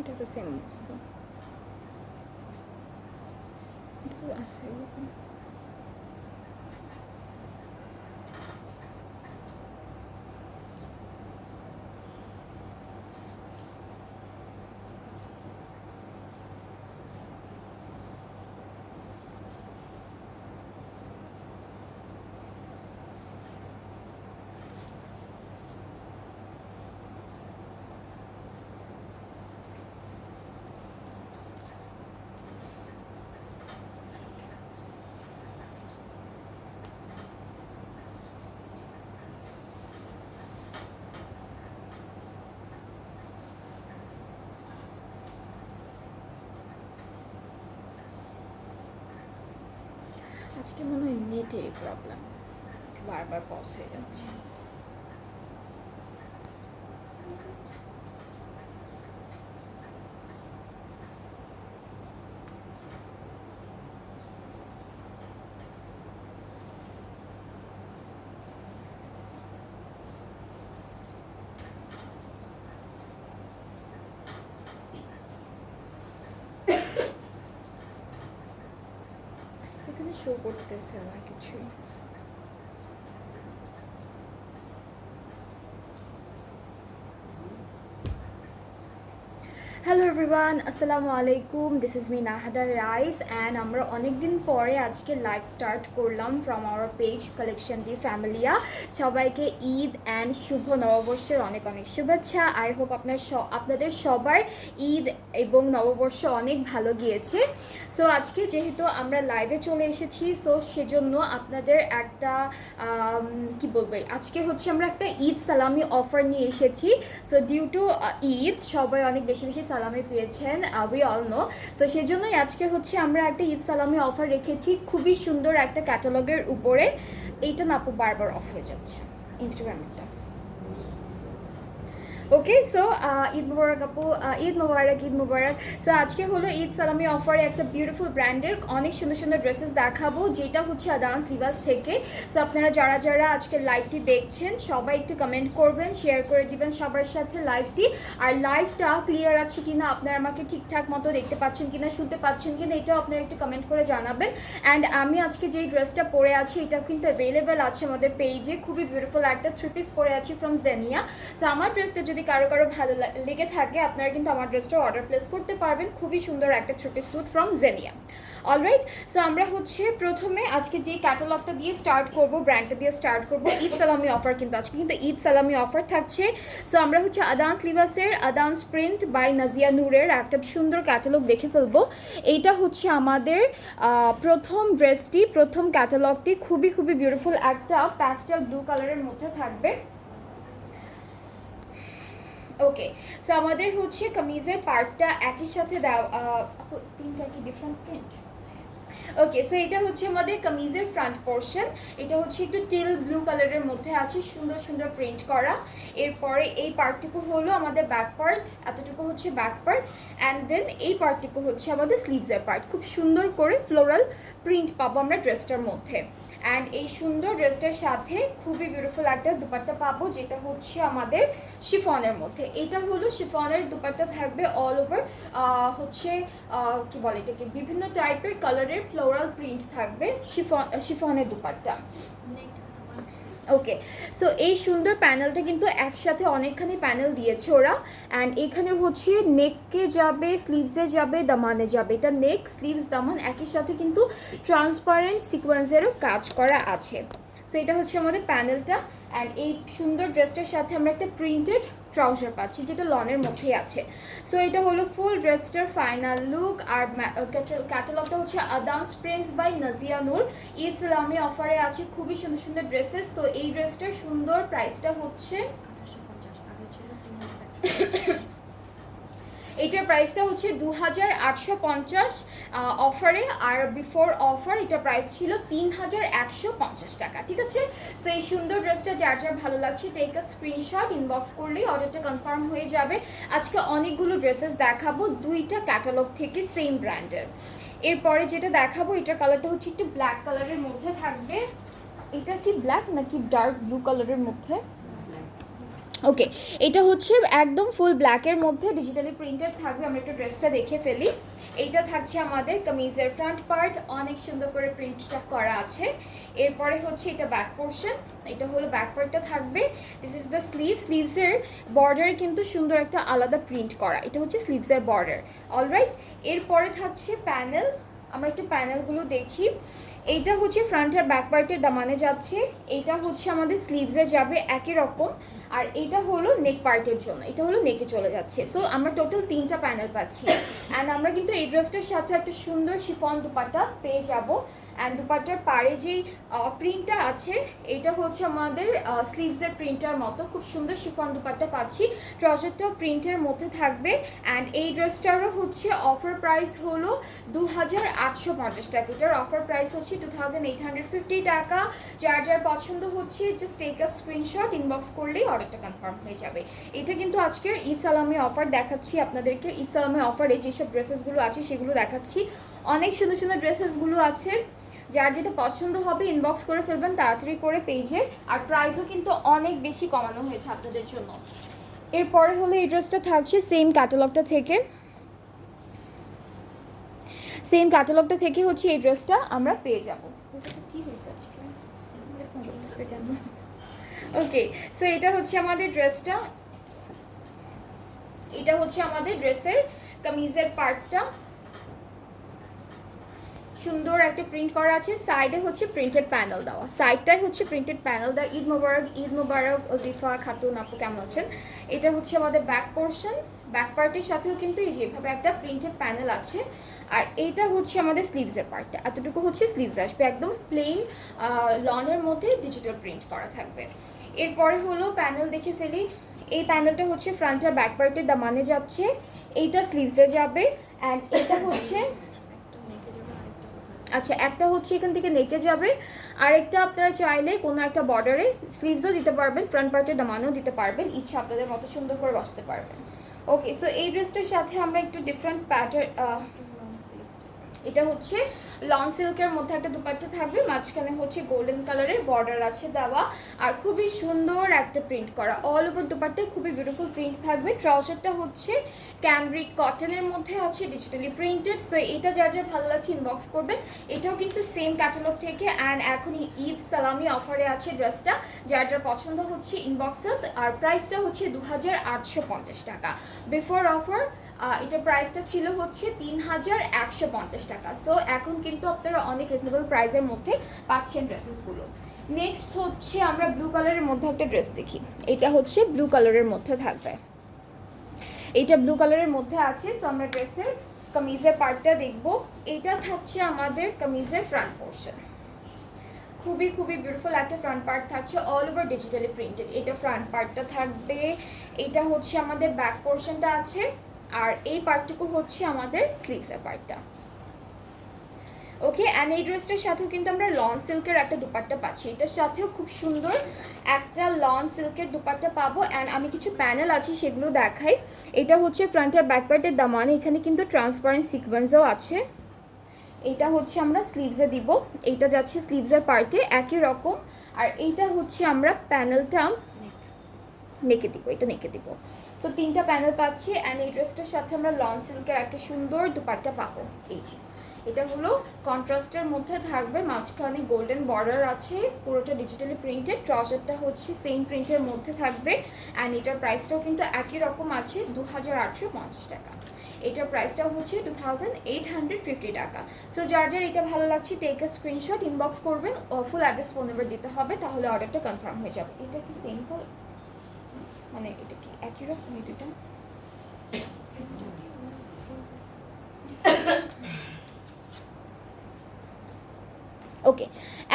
এটা তো সেম অবস্থা, এটা তো আছে এরকম। আজকে মনে হয় নেটেরই প্রবলেম, বারবার পজ হয়ে যাচ্ছে। এখানে শো করতেছে না কিছুই। হ্যালো এভরিওয়ান, আসসালামু আলাইকুম। This is me নাহাদা rice and আমরা অনেক দিন পরে আজকে লাইভ স্টার্ট করলাম from our page collection the Familia. সবাইকে ঈদ অ্যান্ড শুভ নববর্ষের অনেক অনেক শুভেচ্ছা। আই হোপ আপনাদের সবার ঈদ এবং নববর্ষ অনেক ভালো গিয়েছে। সো আজকে যেহেতু আমরা লাইভে চলে এসেছি, সো সেজন্য আপনাদের একটা কি বলবো, আজকে হচ্ছে আমরা একটা ঈদ সালামি অফার নিয়ে এসেছি। সো ডিউ টু ঈদ সবাই অনেক বেশি বেশি সালামি পেয়েছেন, উই অল নো। সো সেজন্যই আজকে হচ্ছে আমরা একটা ঈদ সালামি অফার রেখেছি খুবই সুন্দর একটা ক্যাটালগের উপরে। এইটা না আপু বারবার অফ হয়ে যাচ্ছে ইনস্টাগ্রামেরটা। ওকে, সো ঈদ মুবারক আপু, ঈদ মুবারক, ঈদ মুবারক। সো আজকে হলো ঈদ সালামি অফারে একটা বিউটিফুল ব্র্যান্ডের অনেক সুন্দর সুন্দর ড্রেসেস দেখাবো, যেটা হচ্ছে আদান্স লিবাস থেকে। সো আপনারা যারা যারা আজকে লাইভটি দেখছেন সবাই একটু কমেন্ট করবেন, শেয়ার করে দিবেন সবার সাথে লাইভটি। আর লাইভটা ক্লিয়ার আছে কিনা, আপনারা আমাকে ঠিকঠাক মতো দেখতে পাচ্ছেন কিনা, শুনতে পাচ্ছেন কিনা, এটাও আপনারা একটু কমেন্ট করে জানাবেন। অ্যান্ড আমি আজকে যেই ড্রেসটা পরে আছি এটাও কিন্তু অ্যাভেলেবেল আছে আমাদের পেজে। খুবই বিউটিফুল একটা 3 পিস পরে আছি ফ্রম জেনিয়া। সো আমার ড্রেসটা যদি কারো ভালো লেগে থাকে আপনারা কিন্তু আমার ড্রেসটা অর্ডার প্লেস করতে পারবেন। খুবই সুন্দর একটা 3 piece suit from Zegna. Alright, so আমরা হচ্ছে প্রথমে আজকে যে ক্যাটালগটা দিয়ে স্টার্ট করব, ব্র্যান্ডটা দিয়ে স্টার্ট করব। ঈদ সালামি অফার কিন্তু আজকে কিন্তু ঈদ সালামি অফার থাকছে। সো আমরা হচ্ছে আদান্স লিবাসের আদান্স প্রিন্ট বাই নাজিয়া নূরের একটা সুন্দর ক্যাটালগ দেখে ফেলবো। এইটা হচ্ছে আমাদের প্রথম ড্রেসটি, প্রথম ক্যাটালগটি। খুবই খুবই বিউটিফুল একটা প্যাস্টেল ব্লু কালারের মধ্যে থাকবে। ওকে, সো আমাদের হচ্ছে কামিজের পার্টটা একই সাথে দেওয়া, তিনটা কি ডিফারেন্ট প্রিন্ট। ওকে, সো এটা হচ্ছে আমাদের কামিজের ফ্রন্ট পোর্শন। এটা হচ্ছে একটু টিল ব্লু কালারের মধ্যে আছে, সুন্দর সুন্দর প্রিন্ট করা। এরপরে এই পার্টটুকু হলো আমাদের ব্যাক পার্ট, এতটুকু হচ্ছে ব্যাক পার্ট। অ্যান্ড দেন এই পার্টটুকু হচ্ছে আমাদের স্লিভসের পার্ট। খুব সুন্দর করে ফ্লোরাল প্রিন্ট পাবো আমরা ড্রেসটার মধ্যে। অ্যান্ড এই সুন্দর ড্রেসটার সাথে খুবই বিউটিফুল একটা দুপাট্টা পাবো, যেটা হচ্ছে আমাদের শিফনের মধ্যে। এটা হলো শিফনের দুপাট্টা, থাকবে অল ওভার হচ্ছে কি বলে এটাকে, বিভিন্ন টাইপের কালারের ফ্লোরাল প্রিন্ট থাকবে শিফনের দুপাট্টা। ওকে, সো এই সুন্দর প্যানেলটা কিন্তু একসাথে অনেকখানি প্যানেল দিয়েছে ওরা। অ্যান্ড এখানে হচ্ছে নেককে যাবে, স্লিভসে যাবে, দামানে যাবে। এটা নেক, স্লিভস, দামান একই সাথে কিন্তু ট্রান্সপারেন্ট সিকোয়েন্সেরও কাজ করা আছে। সো এটা হচ্ছে আমাদের প্যানেলটা। অ্যান্ড এই সুন্দর ড্রেসটার সাথে আমরা একটা প্রিন্টেড ট্রাউজার পাচ্ছি, যেটা লনের মধ্যেই আছে। সো এটা হলো ফুল ড্রেসটার ফাইনাল লুক। আর ক্যাটালগটা হচ্ছে আদান্স প্রিন্টস বাই নাজিয়া নূর। ঈদ সালামি অফারে আছে খুবই সুন্দর সুন্দর ড্রেসেস। সো এই ড্রেসটার সুন্দর প্রাইসটা হচ্ছে এটার প্রাইসটা হচ্ছে 2850 অফারে। আর বিফোর অফার এটা প্রাইস ছিল 3150 টাকা। ঠিক আছে, সো এই সুন্দর ড্রেসটা যার যার ভালো লাগছে টেক আ স্ক্রিনশট, ইনবক্স করলেই অর্ডারটা কনফার্ম হয়ে যাবে। আজকে অনেকগুলো ড্রেসেস দেখাবো, দুইটা ক্যাটালগ থেকে সেম ব্র্যান্ডের। এরপরে যেটা দেখাবো এটার কালারটা হচ্ছে একটু ব্ল্যাক কালারের মধ্যে থাকবে। এটা কি ব্ল্যাক নাকি ডার্ক ব্লু কালারের মধ্যে? ওকে, এটা হচ্ছে একদম ফুল ব্ল্যাকের মধ্যে ডিজিটালি প্রিন্টেড থাকবে। আমরা একটু ড্রেসটা দেখে ফেলি। এইটা থাকছে আমাদের কামিজের ফ্রন্ট পার্ট, অনেক সুন্দর করে প্রিন্টটা করা আছে। এরপরে হচ্ছে এটা ব্যাক পোর্শন, এটা হলো ব্যাক পার্টটা থাকবে। দিস ইজ দ্য স্লিভসের বর্ডারে কিন্তু সুন্দর একটা আলাদা প্রিন্ট করা, এটা হচ্ছে স্লিভসের বর্ডার। অলরাইট, এরপরে থাকছে প্যানেল, আমরা একটু প্যানেলগুলো দেখি। এইটা হচ্ছে ফ্রন্ট আর ব্যাক পার্টের দামানে যাচ্ছে, এইটা হচ্ছে আমাদের স্লিভসে যাবে একই রকম, আর এইটা হলো নেক পার্টের জন্য, এটা হলো নেকে চলে যাচ্ছে। সো আমরা টোটাল 3টা প্যানেল পাচ্ছি। অ্যান্ড আমরা কিন্তু এই ড্রেসটার সাথে একটা সুন্দর শিফন দুপাট্টা পেয়ে যাব। অ্যান্ড দুপাট্টার পাড়ে যেই প্রিন্টটা আছে এটা হচ্ছে আমাদের স্লিভসের প্রিন্টার মতো, খুব সুন্দর শিফন দুপাট্টা পাচ্ছি। ট্রাউজারটাও প্রিন্টের মধ্যে থাকবে। অ্যান্ড এই ড্রেসটারও হচ্ছে অফার প্রাইস হলো 2850 টাকা। এটার অফার প্রাইস হচ্ছে 2850 টাকা। যার যার পছন্দ হচ্ছে just take a screenshot, inbox করলেই অর্ডারটা কনফার্ম হয়ে যাবে। এটা কিন্তু আজকে ঈদ সালামি অফার দেখাচ্ছি আপনাদেরকে। ঈদ সালামি অফারে যেসব ড্রেসেসগুলো আছে সেগুলো দেখাচ্ছি। অনেক সুন্দর সুন্দর ড্রেসেসগুলো আছে, যার যেটা পছন্দ হবে ইনবক্স করে ফেলবেন তাড়াতাড়ি করে পেজে। আর প্রাইসও কিন্তু অনেক বেশি কমানো হয়েছে আপনাদের জন্য। এরপরে হলো এই ড্রেসটা থাকছে সেম ক্যাটালগটা থেকে, সেম ক্যাটালগটা থেকে হচ্ছে এই ড্রেসটা আমরা পেয়ে যাব। কি হয়েছে আজকে, ওকে, সো এটা হচ্ছে আমাদের ড্রেসটা, এটা হচ্ছে আমাদের ড্রেসের কামিজের পার্টটা। সুন্দর একটা প্রিন্ট করা আছে, সাইডে হচ্ছে প্রিন্টেড প্যানেল দেওয়া, সাইডটাই হচ্ছে প্রিন্টেড প্যানেল দেওয়া। ঈদ মোবারক, ঈদ মোবারক ওজিফা খাতুন আপু, কেমন আছেন? এটা হচ্ছে আমাদের ব্যাক পোর্শন, ব্যাক পার্টের সাথেও কিন্তু এই যেভাবে একটা প্রিন্টেড প্যানেল আছে। আর এইটা হচ্ছে আমাদের স্লিভসের পার্টটা, এতটুকু হচ্ছে স্লিভস আসবে, একদম প্লেন লনের মধ্যে ডিজিটাল প্রিন্ট করা থাকবে। এরপরে হলো প্যানেল দেখে ফেলি। এই প্যানেলটা হচ্ছে ফ্রন্ট আর ব্যাক পার্টের দামানে যাচ্ছে, এইটা স্লিভসে যাবে। অ্যান্ড এটা হচ্ছে আচ্ছা, একটা হচ্ছে এখান থেকে নেকে যাবে, আরেকটা আপনারা চাইলে কোনো একটা বর্ডারে স্লিভসও দিতে পারবেন, ফ্রন্ট পার্টের দামানেও দিতে পারবেন, ইচ্ছা আপনাদের মতো সুন্দর করে বসতে পারবেন। ওকে, সো এই ড্রেসটার সাথে আমরা একটু ডিফারেন্ট প্যাটার্ন, এটা হচ্ছে লং সিল্কের মধ্যে একটা দুপাট্টা থাকবে, মাঝখানে হচ্ছে গোল্ডেন কালারের বর্ডার আছে দেওয়া, আর খুবই সুন্দর একটা প্রিন্ট করা অল ওভার দুপাট্টায়, খুবই বিউটিফুল প্রিন্ট থাকবে। ট্রাউজারটা হচ্ছে ক্যামব্রিক কটনের মধ্যে আছে, ডিজিটালি প্রিন্টেড। সো এটা যার যার ভালো লাগছে ইনবক্স করবেন। এটাও কিন্তু সেম ক্যাটালগ থেকে, অ্যান্ড এখন ঈদ সালামি অফারে আছে ড্রেসটা, যার যার পছন্দ হচ্ছে ইনবক্সেস। আর প্রাইসটা হচ্ছে 2850 টাকা। বিফোর অফার এটার প্রাইসটা ছিল হচ্ছে 3150 টাকা। সো এখন কিন্তু আপনারা অনেক রিজনেবল প্রাইসের মধ্যে পাচ্ছেন ড্রেসেসগুলো। নেক্সট হচ্ছে আমরা ব্লু কালারের মধ্যে একটা ড্রেস দেখি, এটা হচ্ছে ব্লু কালারের মধ্যে থাকবে, এইটা ব্লু কালারের মধ্যে আছে। সো আমরা ড্রেসের কামিজের পার্টটা দেখবো। এটা থাকছে আমাদের কামিজের ফ্রন্ট পোর্শন, খুবই খুবই বিউটিফুল একটা ফ্রন্ট পার্ট থাকছে, অল ওভার ডিজিটালি প্রিন্টেড। এটা ফ্রন্ট পার্টটা থাকবে, এটা হচ্ছে আমাদের ব্যাক পোর্শনটা আছে, আর এই পার্টটুকু হচ্ছে আমাদের স্লিভসের পার্টটা। ওকে, অ্যান্ড এই ড্রেসটার সাথেও কিন্তু আমরা লন সিল্কের একটা দুপাট্টা পাচ্ছি, এটার সাথেও খুব সুন্দর একটা লন সিল্কের দুপাট্টা পাবো। অ্যান্ড আমি কিছু প্যানেল আছে সেগুলো দেখাই। এটা হচ্ছে ফ্রন্ট আর ব্যাক পার্টের দামান, এখানে কিন্তু ট্রান্সপারেন্ট সিকোয়েন্সও আছে। এটা হচ্ছে আমরা স্লিভসে দিব, এইটা যাচ্ছে স্লিভসের পার্টে একই রকম। আর এইটা হচ্ছে আমরা প্যানেলটা নেকে দিব, এটা নেকে দিব। সো 3টা প্যানেল পাচ্ছি। অ্যান্ড এই ড্রেসটার সাথে আমরা লং সিল্কের একটা সুন্দর দুপাট্টা পাবো। এই যে এটা হলো কন্ট্রাস্টের মধ্যে থাকবে, মাঝখানে গোল্ডেন বর্ডার আছে, পুরোটা ডিজিটালি প্রিন্টেড। ট্রাউজারটা হচ্ছে সেম প্রিন্টের মধ্যে থাকবে। অ্যান্ড এটার প্রাইসটাও কিন্তু একই রকম আছে, 2850 টাকা। এটার প্রাইসটাও হচ্ছে 2850 টাকা। সো যার যার এটা ভালো লাগছে টেক আ স্ক্রিনশট, ইনবক্স করবেন, ফুল অ্যাড্রেস ফোন নাম্বার দিতে হবে, তাহলে অর্ডারটা কনফার্ম হয়ে যাবে। এটা কি সেম কালার, মানে এটা কি একই রকম এই দুটো? ওকে,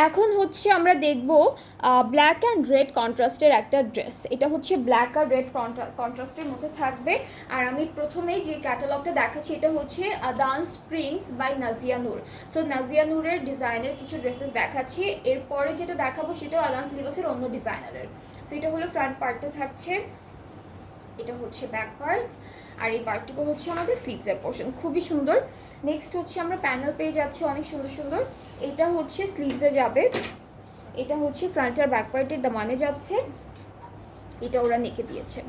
এখন হচ্ছে আমরা দেখব ব্ল্যাক অ্যান্ড রেড কন্ট্রাস্টের একটা ড্রেস। এটা হচ্ছে ব্ল্যাক আর রেড কন্ট্রাস্টের মধ্যে থাকবে। আর আমি প্রথমেই যে ক্যাটালগটা দেখাচ্ছি এটা হচ্ছে dance prince by Nazia Noor. So Nazia নূরের ডিজাইনের কিছু ড্রেসেস দেখাচ্ছি, এরপরে যেটা দেখাবো সেটাও আদান্স লিবাসের অন্য ডিজাইনারের। সো এটা হলো ফ্রন্ট পার্টটা থাকছে, এটা হচ্ছে ব্যাক পার্ট, আর এই পার্টটুকু হচ্ছে আমাদের স্লিভসের পোর্শন, খুবই সুন্দর। নেক্সট হচ্ছে আমরা প্যানেল পেয়ে যাচ্ছি অনেক সুন্দর সুন্দর। এটা হচ্ছে স্লিভসে যাবে, এটা হচ্ছে ফ্রন্ট আর ব্যাক পার্টের দামানে যাচ্ছে। এটা ওরা নেকে দিয়েছে।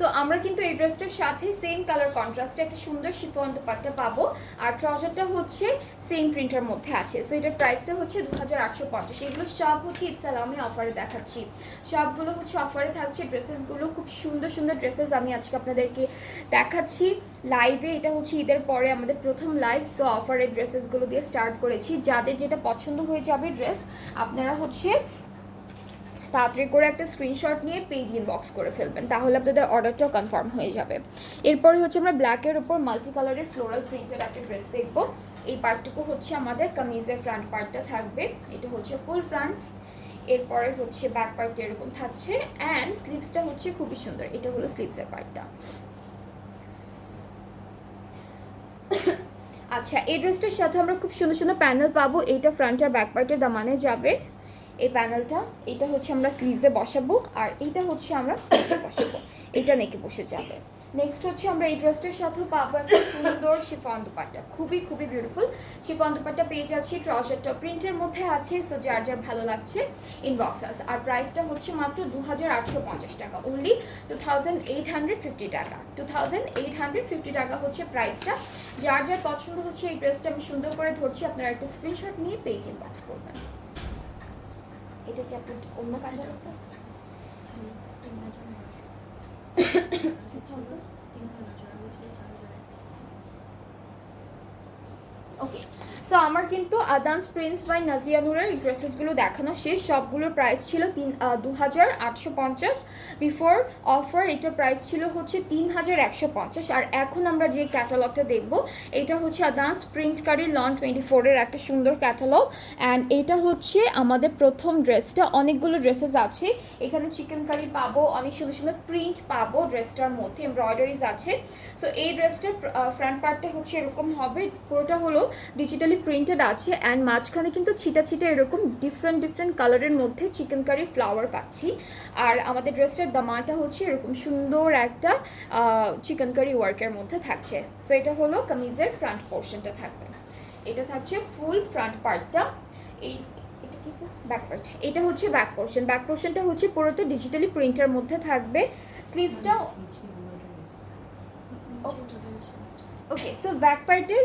সো আমরা কিন্তু এই ড্রেসটার সাথে সেম কালার কন্ট্রাস্টে একটা সুন্দর শিফন দুপাট্টা পাবো, আর ট্রাউজারটা হচ্ছে সেম প্রিন্টের মধ্যে আছে। সো এটার প্রাইসটা হচ্ছে 2850। এগুলো সব হচ্ছে ইটসালামে অফারে দেখাচ্ছি, সবগুলো হচ্ছে অফারে থাকছে। ড্রেসেসগুলো খুব সুন্দর সুন্দর ড্রেসেস আমি আজকে আপনাদেরকে দেখাচ্ছি লাইভে। এটা হচ্ছে ঈদের পরে আমাদের প্রথম লাইভ, সো অফারের ড্রেসেসগুলো দিয়ে স্টার্ট করেছি। যাদের যেটা পছন্দ হয়ে যাবে ড্রেস, আপনারা হচ্ছে তাড়াতাড়ি করে একটা স্ক্রিনশট নিয়ে পেজ ইনবক্স করে ফেলবেন, তাহলে আপনাদের অর্ডারটাও কনফার্ম হয়ে যাবে। এরপরে হচ্ছে আমরা ব্ল্যাকের উপর মাল্টি কালারের ফ্লোরাল প্রিন্টের একটা ড্রেস দেখবো। এই পার্টটুকু হচ্ছে আমাদের কামিজের ফ্রন্ট পার্টটা থাকবে, এটা হচ্ছে ফুল ফ্রন্ট। এরপরে হচ্ছে ব্যাক পার্টটা এরকম থাকছে, অ্যান্ড স্লিভসটা হচ্ছে খুবই সুন্দর, এটা হলো স্লিভসের পার্টটা। আচ্ছা, এই ড্রেসটার সাথে আমরা খুব সুন্দর সুন্দর প্যানেল পাবো। এইটা ফ্রন্ট আর ব্যাক পার্টের দামানে যাবে এই প্যানেলটা। এটা হচ্ছে আমরা স্লিভসে বসাবো, আর এইটা হচ্ছে আমরা নেকে বসাবো, এটা নেকে বসে যাবে। নেক্সট হচ্ছে আমরা এই ড্রেসটার সাথেও পাবো একটা সুন্দর শিফন দুপাট্টা, খুবই খুবই বিউটিফুল শিফন দুপাট্টা পেয়ে যাচ্ছি। ট্রাউজারটা প্রিন্টের মধ্যে আছে, সো যার যার ভালো লাগছে ইনবক্স আস। আর প্রাইসটা হচ্ছে মাত্র 2850 টাকা, অনলি 2850 টাকা। 2850 টাকা হচ্ছে প্রাইসটা। যার যার পছন্দ হচ্ছে এই ড্রেসটা আমি সুন্দর করে ধরছি, আপনারা একটা স্ক্রিনশট নিয়ে পেজ ইনবক্স করবেন। এটা কি আপনি অন্য কাজে রাখতে ওকে। সো আমার কিন্তু আদান্স প্রিন্স বাই নাজিয়া নূরের এই ড্রেসেসগুলো দেখানো শেষ। সবগুলোর প্রাইস ছিল 2850। বিফোর অফার এটার প্রাইস ছিল হচ্ছে 3150। আর এখন আমরা যে ক্যাটালগটা দেখব, এটা হচ্ছে আদান্স প্রিন্টকারী লন 24-এর একটা সুন্দর ক্যাটালগ। অ্যান্ড এটা হচ্ছে আমাদের প্রথম ড্রেসটা, অনেকগুলো ড্রেসেস আছে এখানে। চিকেন কারি পাবো, অনেক সুন্দর সুন্দর প্রিন্ট পাবো ড্রেসটার মধ্যে, এমব্রয়ডারিজ আছে। সো এই ড্রেসটার ফ্রন্ট পার্টটা হচ্ছে এরকম হবে, পুরোটা হলো ডিজিটালি প্রিন্টেড আছে, অ্যান্ড মাঝখানে কিন্তু ছিটা ছিটা এরকম ডিফারেন্ট ডিফারেন্ট কালারের মধ্যে চিকেন কারি ফ্লাওয়ার পাচ্ছি। আর আমাদের ড্রেসটার দামানটা হচ্ছে এরকম সুন্দর একটা চিকেন কারি ওয়ার্কের মধ্যে থাকছে। সো এটা হলো কামিজের ফ্রন্ট পোর্শনটা থাকবে, এটা থাকছে ফুল ফ্রন্ট পার্টটা। এই এটা কি ব্যাক পার্ট, এটা হচ্ছে ব্যাক পোর্শন। ব্যাক পোর্শনটা হচ্ছে পুরোটা ডিজিটালি প্রিন্টের মধ্যে থাকবে। স্লিভসটা ওকে। সো ব্যাক পার্টের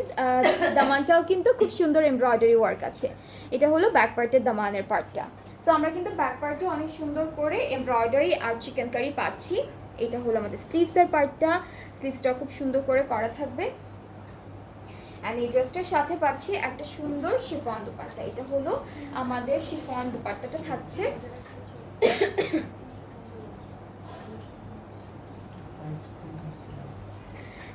দামানটাও কিন্তু খুব সুন্দর এমব্রয়ডারি ওয়ার্ক আছে, এটা হলো ব্যাক পার্টের দামানের পার্টটা। সো আমরা কিন্তু ব্যাক পার্টে অনেক সুন্দর করে এমব্রয়ডারি আর চিকেন কারি পাচ্ছি। এটা হলো আমাদের স্লিভসের পার্টটা, স্লিভসটা খুব সুন্দর করে করা থাকবে। অ্যান্ড এই ড্রেসটার সাথে পাচ্ছি একটা সুন্দর শিফন দুপাট্টা, এটা হলো আমাদের শিফন দুপাট্টাটা থাকছে।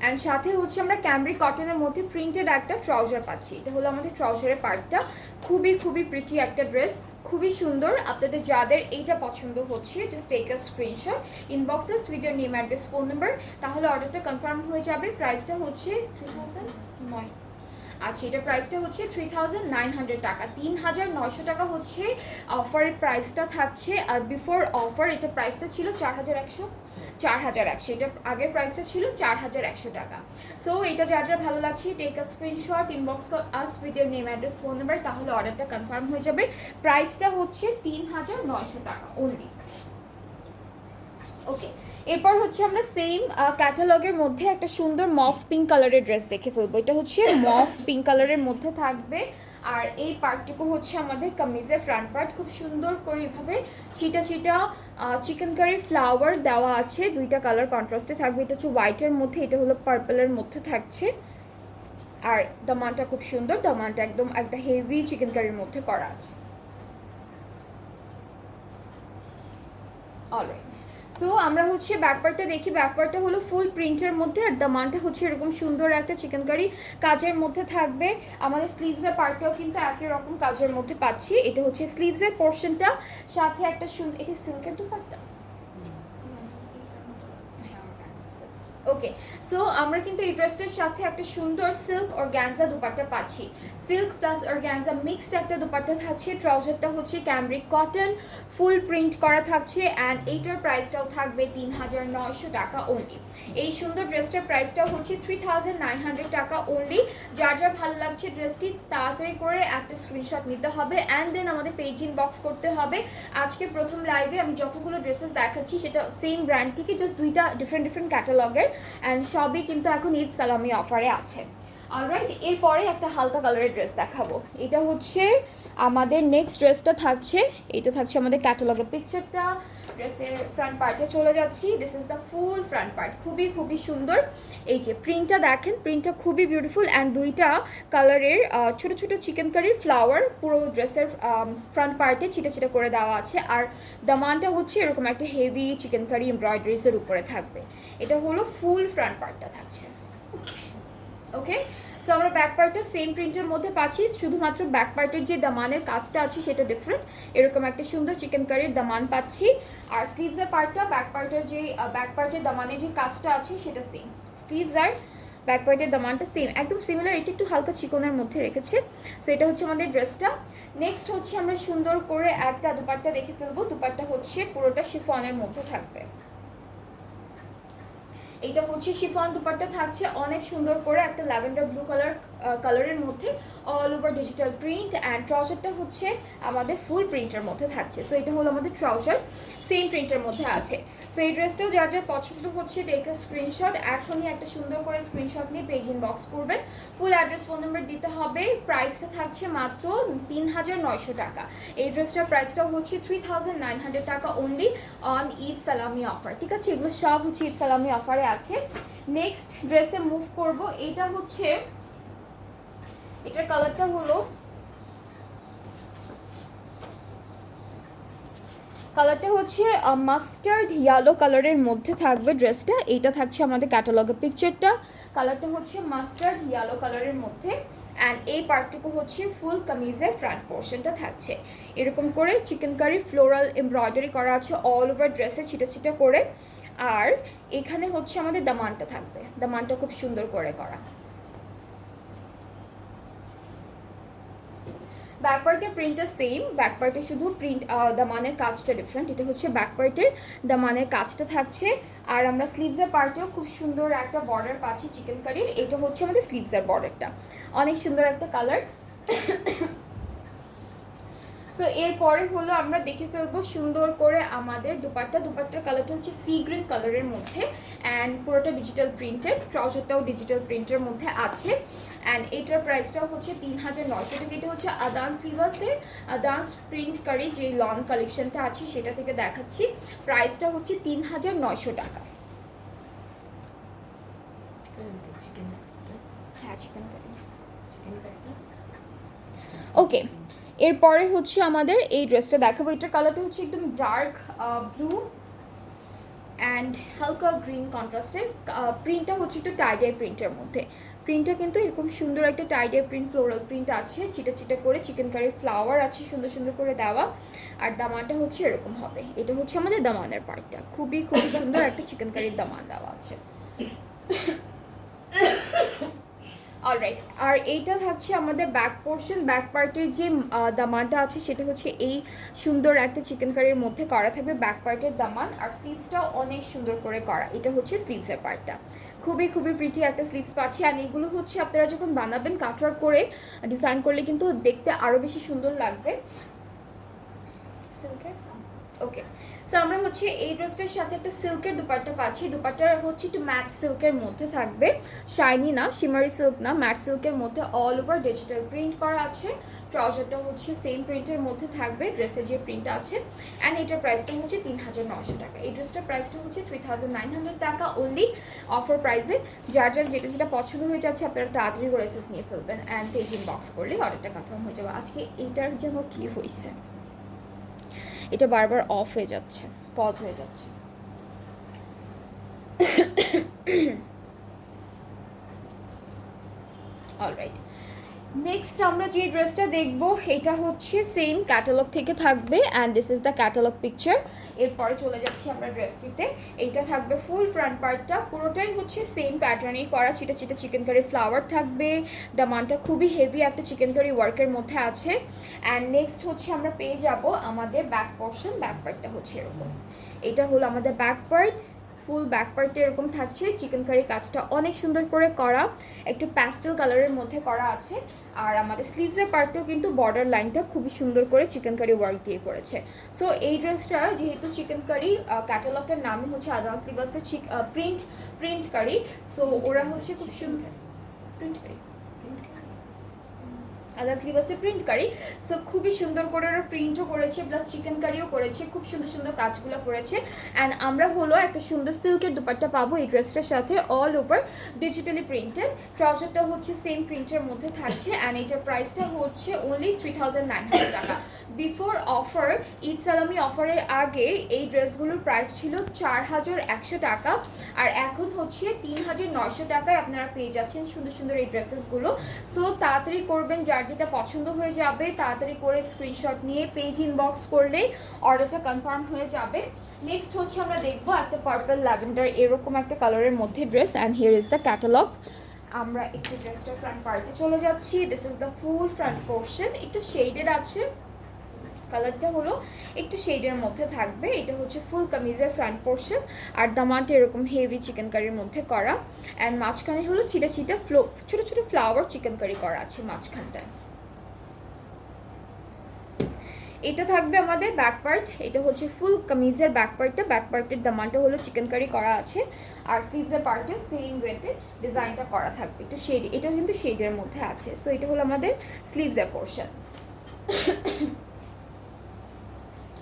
অ্যান্ড সাথে হচ্ছে আমরা ক্যামব্রিক কটনের মধ্যে প্রিন্টেড একটা ট্রাউজার পাচ্ছি, এটা হলো আমাদের ট্রাউজারের পার্টটা। খুবই খুবই প্রিটি একটা ড্রেস, খুবই সুন্দর। আপনাদের যাদের এইটা পছন্দ হচ্ছে just take a screenshot, inboxes with your name address phone number, তাহলে অর্ডারটা কনফার্ম হয়ে যাবে। প্রাইসটা হচ্ছে 3009। আচ্ছা, এটার প্রাইসটা হচ্ছে 3900 টাকা, 3900 টাকা হচ্ছে অফারের প্রাইসটা থাকছে। আর বিফোর অফার এটার প্রাইসটা ছিল 4100। এটা আগের প্রাইসটা ছিল 4100 টাকা। সো এটা যার যার ভালো লাগছে take a screenshot, inbox us with your name address phone number, তাহলে অর্ডারটা কনফার্ম হয়ে যাবে। প্রাইসটা হচ্ছে 3900 টাকা অনলি। ওকে, এরপর হচ্ছে আমরা সেম ক্যাটালগের মধ্যে একটা সুন্দর মফ পিঙ্ক কালারের ড্রেস দেখে ফেলবো। এটা হচ্ছে মফ পিঙ্ক কালারের মধ্যে থাকবে, আর এই পার্টটুকু হচ্ছে আমাদের কামিজের ফ্রন্ট পার্ট। খুব সুন্দর করে এভাবে চিটা চিটা চিকেন কারি ফ্লাওয়ার দেওয়া আছে, দুইটা কালার কন্ট্রাস্টে থাকবে। এটা হচ্ছে হোয়াইটের মধ্যে, এটা হলো পার্পলের মধ্যে থাকছে। আর দামানটা খুব সুন্দর, দামানটা একদম একটা হেভি চিকেন কারির মধ্যে করা আছে। অলরাইট, সো আমরা হচ্ছে ব্যাকপার্টটা দেখি। ব্যাকপার্টটা হলো ফুল প্রিন্টের মধ্যে, আর দামানটা হচ্ছে এরকম সুন্দর একটা চিকেন কারি কাজের মধ্যে থাকবে। আমাদের স্লিভসের পার্টটাও কিন্তু একই রকম কাজের মধ্যে পাচ্ছি। এটা হচ্ছে স্লিভসের পোর্শনটা, সাথে একটা সুন্দর, এটা সিল্কের দুপাট্টা। ওকে, সো আমরা কিন্তু এই ড্রেসটার সাথে একটা সুন্দর সিল্ক অর্গানজা দুপাট্টা পাচ্ছি। সিল্ক প্লাস অর্গানজা মিক্সড একটা দুপাট্টা থাকছে। ট্রাউজারটা হচ্ছে ক্যামব্রিক কটন, ফুল প্রিন্ট করা থাকছে অ্যান্ড এইটার প্রাইসটাও থাকবে ৩৯০০ টাকা অনলি। এই সুন্দর ড্রেসটার প্রাইসটাও হচ্ছে ৩৯০০ টাকা অনলি। যার যার ভালো লাগছে ড্রেসটি তাড়াতাড়ি করে একটা স্ক্রিনশট নিতে হবে অ্যান্ড দেন আমাদের পেজ ইনবক্স করতে হবে। আজকে প্রথম লাইভে আমি যতগুলো ড্রেসেস দেখাচ্ছি সেটা সেম ব্র্যান্ড থেকে, জাস্ট দুইটা ডিফারেন্ট ক্যাটালগের অ্যান্ড সবই কিন্তু এখন ঈদ সালামি অফারে আছে। অলরাইট, এরপরে একটা হালকা কালারের ড্রেস দেখাবো। এটা হচ্ছে আমাদের নেক্সট ড্রেসটা থাকছে, এটা থাকছে আমাদের ক্যাটালগের পিকচারটা। ড্রেসের ফ্রন্ট পার্টে চলে যাচ্ছি। This is the full front part, খুবই সুন্দর। এই যে প্রিন্টটা দেখেন, প্রিন্টটা খুবই বিউটিফুল অ্যান্ড দুইটা কালারের ছোট ছোট চিকেন কারির ফ্লাওয়ার পুরো ড্রেসের ফ্রন্ট পার্টে ছিটা করে দেওয়া আছে। আর দামানটা হচ্ছে এরকম একটা হেভি চিকেন কারি এমব্রয়ডারিজের উপরে থাকবে। এটা হলো ফুল ফ্রন্ট পার্টটা থাকছে। ওকে, সো আমরা ব্যাক পার্টটা সেম প্রিন্টের মধ্যে পাচ্ছি, শুধুমাত্র ব্যাক পার্টের যে দামানের কাজটা আছে সেটা ডিফারেন্ট। এরকম একটা সুন্দর চিকেন কারির দামান পাচ্ছি। আর স্লিভসের পার্টটা ব্যাক পার্টের যে ব্যাক পার্টের দামানের যে কাজটা আছে সেটা সেম। স্লিভস আর ব্যাক পার্টের দামানটা সেম, একদম সিমিলার। এটা একটু হালকা চিকনের মধ্যে রেখেছে। সো এটা হচ্ছে আমাদের ড্রেসটা। নেক্সট হচ্ছে আমরা সুন্দর করে একটা দুপাট্টা দেখে ফেলবো। দুপাট্টা হচ্ছে পুরোটা শিফনের মধ্যে থাকবে। এটা হচ্ছে শিফন দুপাট্টা থাকছে অনেক সুন্দর করে একটা ল্যাভেন্ডার ব্লু কালারের মধ্যে all over digital print and ট্রাউজারটা হচ্ছে আমাদের ফুল প্রিন্টের মধ্যে থাকছে। সো এটা হলো আমাদের ট্রাউজার, সেম প্রিন্টের মধ্যে আছে। সো এই ড্রেসটাও যার যার পছন্দ হচ্ছে টেক আ স্ক্রিনশট, এখনই একটা সুন্দর করে স্ক্রিনশট নিয়ে পেজ ইনবক্স করবেন। ফুল অ্যাড্রেস, ফোন নাম্বার দিতে হবে। প্রাইসটা থাকছে মাত্র ৩৯০০ টাকা। এই ড্রেসটার প্রাইসটাও হচ্ছে ৩৯০০ টাকা অনলি অন ঈদ সালামি অফার। ঠিক আছে, এগুলো সব হচ্ছে ঈদ সালামি অফারে আছে। নেক্সট ড্রেসে মুভ করব। এটা হচ্ছে, এটার কালারটা হলো, কালারটা হচ্ছে মাস্টার্ড ইয়েলো কালারের মধ্যে থাকবে ড্রেসটা। এইটা থাকছে আমাদের ক্যাটালগের পিকচারটা। কালারটা হচ্ছে মাস্টার্ড ইয়েলো কালারের মধ্যে অ্যান্ড এই পার্টটুকু হচ্ছে ফুল কামিজের ফ্রন্ট পোর্শনটা থাকছে। এরকম করে চিকেন কারি ফ্লোরাল এমব্রয়ডারি করা আছে অল ওভার ড্রেসে ছিটা করে। আর এখানে হচ্ছে আমাদের দামানটা থাকবে, দামানটা খুব সুন্দর করে করা। ব্যাক পার্টের প্রিন্টটা সেম, ব্যাক পার্টে শুধু প্রিন্ট দামানের কাজটা ডিফারেন্ট। এটা হচ্ছে ব্যাক পার্টের দামানের কাজটা থাকছে। আর আমরা স্লিভসের পার্টেও খুব সুন্দর একটা বর্ডার পাচ্ছি চিকেন কারির। এটা হচ্ছে আমাদের স্লিভসের বর্ডারটা, অনেক সুন্দর একটা কালার। সো এরপরে হলো আমরা দেখে ফেলবো সুন্দর করে আমাদের দুপাট্টার কালারটা হচ্ছে সি গ্রিন কালারের মধ্যে অ্যান্ড পুরোটা ডিজিটাল প্রিন্টেড। ট্রাউজারটাও ডিজিটাল প্রিন্টের মধ্যে আছে অ্যান্ড এটার প্রাইসটাও হচ্ছে ৩৯০০ টাকা। এটা হচ্ছে আদান্স লিভাসের আদান্স প্রিন্ট কারি যে লন কালেকশনটা আছে সেটা থেকে দেখাচ্ছি। প্রাইসটা হচ্ছে ৩৯০০ টাকা। হ্যাঁ, চিকেন কারি। ওকে, এরপরে হচ্ছে আমাদের এই ড্রেসটা দেখাবো। এটার কালারটা হচ্ছে একদম ডার্ক ব্লু অ্যান্ড হালকা গ্রিন কন্ট্রাস্টের। প্রিন্টটা হচ্ছে একটু টাইডাই প্রিন্টের মধ্যে। প্রিন্টটা কিন্তু এরকম সুন্দর একটা টাইডাই প্রিন্ট, ফ্লোরাল প্রিন্ট আছে, চিটা করে চিকেন কারির ফ্লাওয়ার আছে সুন্দর করে দেওয়া। আর দামানটা হচ্ছে এরকম হবে। এটা হচ্ছে আমাদের দামানের পার্টটা, খুবই সুন্দর একটা চিকেন কারির দামান দেওয়া আছে। অলরাইট, আর এইটা থাকছে আমাদের ব্যাক পোর্শন। ব্যাক পার্টের যে দামানটা আছে সেটা হচ্ছে এই সুন্দর একটা চিকেন কারির মধ্যে করা থাকবে ব্যাক পার্টের দামান। আর স্লিভসটাও অনেক সুন্দর করে করা। এটা হচ্ছে স্লিভসের পার্টটা, খুবই প্রিটি একটা স্লিভস পাচ্ছি। আর এইগুলো হচ্ছে আপনারা যখন বানাবেন কাটওয়ার্ক করে ডিজাইন করলে কিন্তু দেখতে আরও বেশি সুন্দর লাগবে। ওকে, সো আমরা হচ্ছে এই ড্রেসটার সাথে একটা সিল্কের দুপাট্টা পাচ্ছি। দুপাট্টা হচ্ছে একটু ম্যাট সিল্কের মধ্যে থাকবে, শাইনি না, শিমারি সিল্ক না, ম্যাট সিল্কের মধ্যে অল ওভার ডিজিটাল প্রিন্ট করা আছে। ট্রাউজারটা হচ্ছে সেম প্রিন্টের মধ্যে থাকবে ড্রেসের যে প্রিন্ট আছে অ্যান্ড এটার প্রাইসটা হচ্ছে ৩৯০০ টাকা। এই ড্রেসটার প্রাইসটা হচ্ছে ৩৯০০ টাকা অনলি অফার প্রাইসে। যার যেটা পছন্দ হয়ে যাচ্ছে আপনারা তাড়াতাড়ি করে এসএস নিয়ে ফেলবেন অ্যান্ড পেজ ইনবক্স করলে অর্ডারটা কনফার্ম হয়ে যাবে। আজকে এইটার যেন কি হয়েছে, এটা বারবার অফ হয়ে যাচ্ছে, পজ হয়ে যাচ্ছে। অলরাইট, নেক্সট আমরা যে ড্রেসটা দেখব এটা হচ্ছে সেম ক্যাটালগ থেকে থাকবে and this is the catalogue picture. এরপরে চলে যাচ্ছি আমরা ড্রেসটিতে। এইটা থাকবে ফুল ফ্রন্ট পার্টটা, পুরোটাই হচ্ছে সেম প্যাটার্নেই করা, চিটা চিটা চিকেন কারি ফ্লাওয়ার থাকবে। দামানটা খুবই হেভি একটা চিকেন কারি ওয়ার্কের মধ্যে আছে। অ্যান্ড নেক্সট হচ্ছে আমরা পেয়ে যাব আমাদের ব্যাক পোর্শন। ব্যাক পার্টটা হচ্ছে এরকম, এটা হলো আমাদের ব্যাক পার্ট। ফুল ব্যাক পার্টে এরকম থাকছে, চিকেন কারি কাজটা অনেক সুন্দর করে করা, একটু প্যাস্টেল কালারের মধ্যে করা আছে। আর আমাদের স্লিভসের পার্টটাও কিন্তু বর্ডার লাইনটা খুবই সুন্দর করে চিকেন কারি ওয়ার্ক দিয়ে করেছে। সো এই ড্রেসটা যেহেতু চিকেন কারি, ক্যাটালগটার নামই হচ্ছে আদাস লিবাসের প্রিন্ট কারি। সো ওরা হচ্ছে খুব সুন্দর প্রিন্ট কারি, আদাস লিবাসে প্রিন্ট কারি। সো খুবই সুন্দর করে ওরা প্রিন্টও করেছে, প্লাস চিকেন কারিও করেছে, খুব সুন্দর সুন্দর কাজগুলো করেছে। অ্যান্ড আমরা হলো একটা সুন্দর সিল্কের দুপাট্টা পাবো এই ড্রেসটার সাথে, অল ওভার ডিজিটালি প্রিন্টেড। ট্রাউজারটা হচ্ছে সেম প্রিন্টের মধ্যে থাকছে অ্যান্ড এটার প্রাইসটা হচ্ছে অনলি 3900 টাকা। বিফোর অফার, ঈদ সালামি অফারের আগে এই ড্রেসগুলোর প্রাইস ছিল 4100 টাকা, আর এখন হচ্ছে 3900 টাকায় আপনারা পেয়ে যাচ্ছেন সুন্দর সুন্দর এই ড্রেসেসগুলো। সো তাড়াতাড়ি করবেন, যার যেটা পছন্দ হয়ে যাবে তাড়াতাড়ি করে স্ক্রিনশট নিয়ে পেজ ইনবক্স করলেই অর্ডারটা কনফার্ম হয়ে যাবে। নেক্সট হচ্ছে আমরা দেখবো একটা পার্পল ল্যাভেন্ডার এরকম একটা কালারের মধ্যে dress, and here is the catalogue. আমরা একটু ড্রেসটার ফ্রন্ট পার্টে চলে যাচ্ছি। This is the full front portion, একটু শেডেড আছে, কালারটা হলো একটু শেডের মধ্যে থাকবে। এটা হচ্ছে ফুল কামিজের ফ্রন্ট পোর্শন, আর দামানটা এরকম হেভি চিকেন কারির মধ্যে করা, অ্যান্ড মাঝখানে হলো চিটা চিটা ছোটো ছোটো ফ্লাওয়ার চিকেন কারি করা আছে মাঝখানটায়। এটা থাকবে আমাদের ব্যাক পার্ট, এটা হচ্ছে ফুল কামিজের ব্যাক পার্টটা। ব্যাক পার্টের দামানটা হলো চিকেন কারি করা আছে, আর স্লিভসের পার্টেও সেম ওয়েতে ডিজাইনটা করা থাকবে, একটু শেড, এটাও কিন্তু শেডের মধ্যে আছে। সো এটা হলো আমাদের স্লিভসের পোর্শন।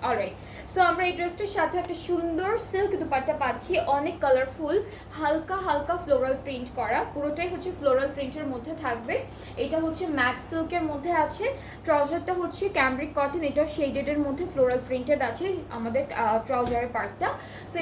অলরাইট, সো আমরা এই ড্রেসটার সাথে একটা সুন্দর সিল্ক দুপাট্টা পাচ্ছি, অনেক কালারফুল, হালকা হালকা ফ্লোরাল প্রিন্ট করা, পুরোটাই হচ্ছে ফ্লোরাল প্রিন্টের মধ্যে থাকবে। এটা হচ্ছে ম্যাট সিল্কের মধ্যে আছে। ট্রাউজারটা হচ্ছে ক্যামব্রিক কটন, এটা শেডেডের মধ্যে ফ্লোরাল প্রিন্টেড আছে আমাদের ট্রাউজারের পার্টটা। সো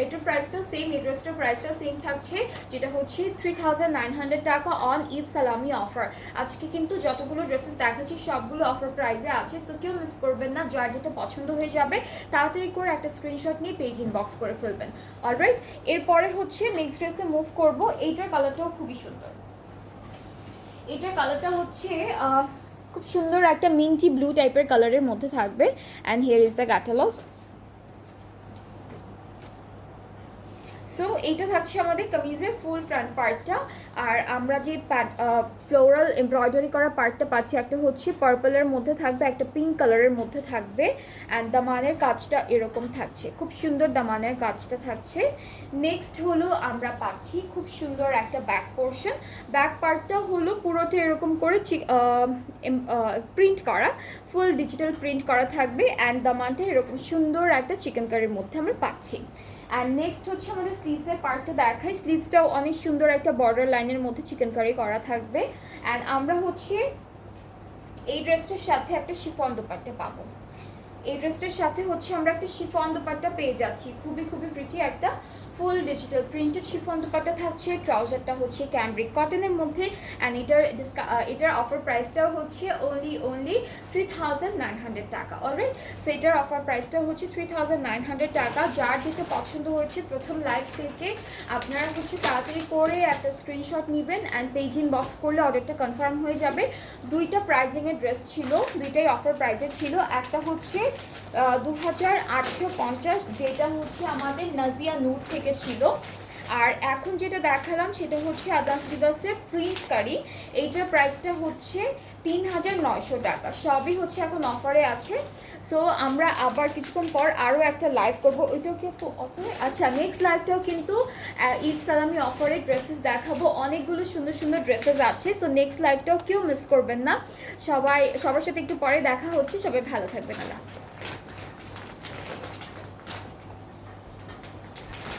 এটার প্রাইসটাও সেম, এই ড্রেসটার প্রাইসটাও সেম থাকছে, যেটা হচ্ছে 3900 টাকা অন ঈদ সালামি অফার। আজকে কিন্তু যতগুলো ড্রেসেস দেখাচ্ছি সবগুলো অফার প্রাইসে আছে, সো কেউ মিস করবেন না, যার যেটা পছন্দ হয়ে যাবে তাড়াতাড়ি করে একটা স্ক্রিনশট নিয়ে পেজ ইনবক্স করে ফেলবেন। অলরাইট, এরপরে হচ্ছে নেক্সট ড্রেসে মুভ করব। এইটার কালারটাও খুবই সুন্দর, এটার কালারটা হচ্ছে খুব সুন্দর একটা মিন্টি ব্লু টাইপের কালারের মধ্যে থাকবে, and here is the catalogue. So এইটা থাকছে আমাদের কামিজের ফুল ফ্রন্ট পার্টটা, আর আমরা যে ফ্লোরাল এমব্রয়ডারি করা পার্টটা পাচ্ছি, একটা হচ্ছে পার্পলের মধ্যে থাকবে, একটা পিঙ্ক কালারের মধ্যে থাকবে, অ্যান্ড দামানের কাজটা এরকম থাকছে, খুব সুন্দর দামানের কাজটা থাকছে। নেক্সট হলো আমরা পাচ্ছি খুব সুন্দর একটা ব্যাক পোর্শন। ব্যাক পার্টটা হলো পুরোটা এরকম করে প্রিন্ট করা, ফুল ডিজিটাল প্রিন্ট করা থাকবে, অ্যান্ড দামানটা এরকম সুন্দর একটা চিকেন কারির মধ্যে আমরা পাচ্ছি। অ্যান্ড নেক্সট হচ্ছে আমাদের স্লিভসের পার্টটা দেখাই, স্লিভসটাও অনেক সুন্দর একটা বর্ডার লাইনের মধ্যে চিকেন কারি করা থাকবে। অ্যান্ড আমরা হচ্ছে এই ড্রেসটার সাথে একটা শিফন দোপাট্টা পাবো। এই ড্রেসটার সাথে হচ্ছে আমরা একটা শিফন দোপাট্টা পেয়ে যাচ্ছি, খুবই খুবই প্রিটি একটা full digital printed chiffon dupatta থাকছে। ট্রাউজারটা হচ্ছে ক্যামব্রিক কটনের মধ্যে, অ্যান্ড এটার অফার প্রাইসটাও হচ্ছে অনলি 3900 টাকা। অলরাইট, সো এটার অফার প্রাইসটাও হচ্ছে 3900 টাকা। যার যেটা পছন্দ হচ্ছে প্রথম লাইভ থেকে আপনারা হচ্ছে তাড়াতাড়ি করে একটা স্ক্রিনশট নেবেন, অ্যান্ড পেজ ইনবক্স করলে অর্ডারটা কনফার্ম হয়ে যাবে। দুইটা প্রাইজিংয়ের ড্রেস ছিল, দুইটাই অফার প্রাইসে ছিল। একটা হচ্ছে 2850, যেটা হচ্ছে আমাদের নাজিয়া নূর থেকে ছিল, আর এখন যেটা দেখালাম সেটা হচ্ছে আদাস লিবাসের প্রিন্ট কারি, এইটার প্রাইসটা হচ্ছে 3900 টাকা। সবই হচ্ছে এখন অফারে আছে। সো আমরা আবার কিছুক্ষণ পর আরও একটা লাইভ করব, ওইটাও কি অফারে? আচ্ছা, নেক্সট লাইভটাও কিন্তু ঈদ সালামি অফারে ড্রেসেস দেখাবো, অনেকগুলো সুন্দর সুন্দর ড্রেসেস আছে। সো নেক্সট লাইভটাও কেউ মিস করবেন না। সবার সাথে একটু পরে দেখা হচ্ছে, সবাই ভালো থাকবেন, আল্লাহ হাফেজ।